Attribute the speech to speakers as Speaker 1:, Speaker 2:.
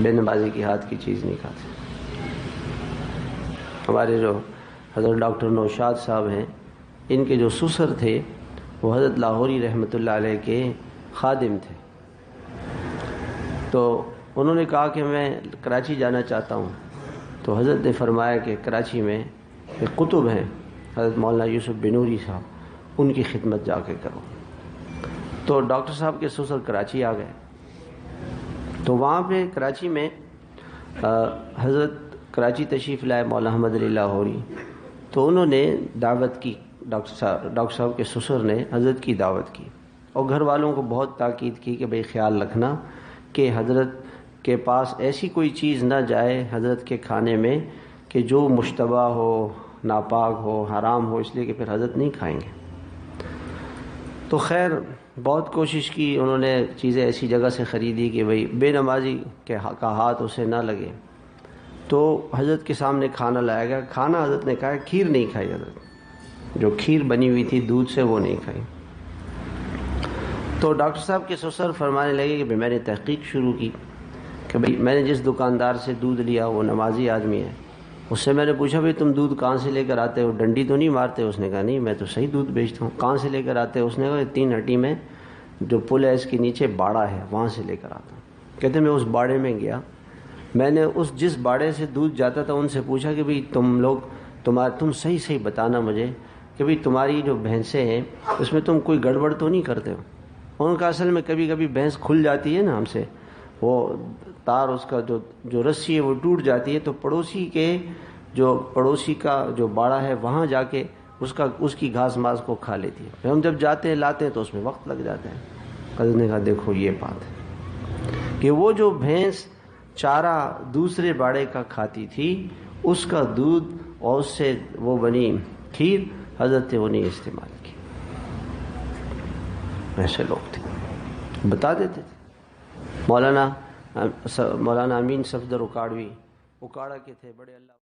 Speaker 1: بے نمازی کی ہاتھ کی چیز نہیں کھاتے۔ ہمارے جو حضرت ڈاکٹر نوشاد صاحب ہیں، ان کے جو سسر تھے وہ حضرت لاہوری رحمۃ اللہ علیہ کے خادم تھے، تو انہوں نے کہا کہ میں کراچی جانا چاہتا ہوں، تو حضرت نے فرمایا کہ کراچی میں ایک قطب ہیں حضرت مولانا یوسف بنوری صاحب، ان کی خدمت جا کے کرو۔ تو ڈاکٹر صاحب کے سسر کراچی آ گئے، تو وہاں پہ کراچی میں حضرت کراچی تشریف لائے مولانا احمد علی لاہوری، تو انہوں نے دعوت کی، ڈاکٹر صاحب کے سسر نے حضرت کی دعوت کی، اور گھر والوں کو بہت تاکید کی کہ بھئی خیال رکھنا کہ حضرت کے پاس ایسی کوئی چیز نہ جائے حضرت کے کھانے میں کہ جو مشتبہ ہو، ناپاک ہو، حرام ہو، اس لیے کہ پھر حضرت نہیں کھائیں گے۔ تو خیر بہت کوشش کی، انہوں نے چیزیں ایسی جگہ سے خریدی کہ بھئی بے نمازی کا ہاتھ اسے نہ لگے۔ تو حضرت کے سامنے کھانا لایا گیا، کھانا حضرت نے کہا کھیر نہیں کھائی، حضرت جو کھیر بنی ہوئی تھی دودھ سے وہ نہیں کھائی۔ تو ڈاکٹر صاحب کے سسر فرمانے لگے کہ میں نے تحقیق شروع کی کہ بھئی میں نے جس دکاندار سے دودھ لیا وہ نمازی آدمی ہے، اس سے میں نے پوچھا بھئی تم دودھ کہاں سے لے کر آتے ہو، ڈنڈی تو نہیں مارتے؟ اس نے کہا نہیں، میں تو صحیح دودھ بیچتا ہوں۔ کہاں سے لے کر آتے ہو؟ اس نے کہا 3 ہٹی میں جو پل ہے اس کے نیچے باڑا ہے وہاں سے لے کر آتا ہوں۔ کہتے میں اس باڑے میں گیا، میں نے جس باڑے سے دودھ جاتا تھا ان سے پوچھا کہ بھئی تم صحیح بتانا مجھے کہ بھئی تمہاری جو بھینسیں ہیں اس میں تم کوئی گڑبڑ تو نہیں کرتے ہو؟ ان کا اصل میں کبھی کبھی بھینس کھل جاتی ہے نا ہم سے، وہ تار اس کا جو رسی ہے وہ ٹوٹ جاتی ہے، تو پڑوسی کا جو باڑا ہے وہاں جا کے اس کی گھاس ماس کو کھا لیتی ہے، پھر ہم جب جاتے ہیں لاتے ہیں تو اس میں وقت لگ جاتا ہے۔ حضرت نے کہا دیکھو یہ بات ہے کہ وہ جو بھینس چارہ دوسرے باڑے کا کھاتی تھی اس کا دودھ اور اس سے وہ بنی کھیر حضرت نے وہ نہیں استعمال کی۔ ایسے لوگ تھے، بتا دیتے تھے۔ مولانا امین صفدر اکاڑوی اکاڑا کے تھے، بڑے اللہ